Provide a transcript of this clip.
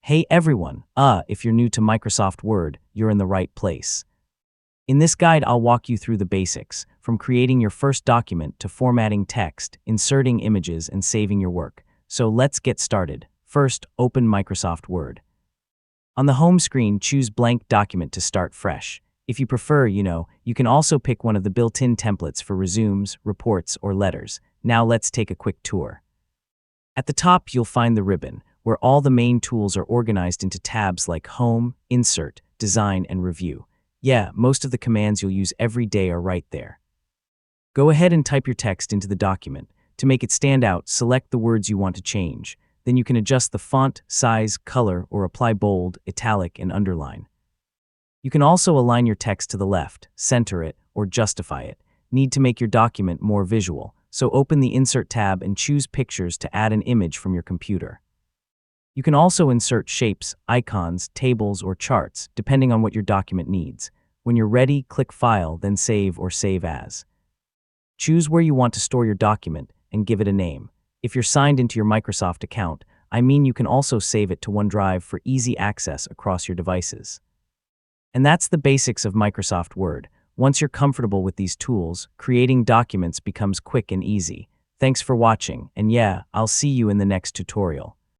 Hey everyone, if you're new to Microsoft Word, you're in the right place. In this guide, I'll walk you through the basics, from creating your first document to formatting text, inserting images, and saving your work. So let's get started. First, open Microsoft Word. On the home screen, choose Blank Document to start fresh. If you prefer, you can also pick one of the built-in templates for resumes, reports, or letters. Now let's take a quick tour. At the top, you'll find the ribbon, where all the main tools are organized into tabs like Home, Insert, Design, and Review. Yeah, most of the commands you'll use every day are right there. Go ahead and type your text into the document. To make it stand out, select the words you want to change. Then you can adjust the font, size, color, or apply bold, italic, and underline. You can also align your text to the left, center it, or justify it. Need to make your document more visual, so open the Insert tab and choose Pictures to add an image from your computer. You can also insert shapes, icons, tables, or charts, depending on what your document needs. When you're ready, click File, then Save or Save As. Choose where you want to store your document and give it a name. If you're signed into your Microsoft account, you can also save it to OneDrive for easy access across your devices. And that's the basics of Microsoft Word. Once you're comfortable with these tools, creating documents becomes quick and easy. Thanks for watching, and I'll see you in the next tutorial.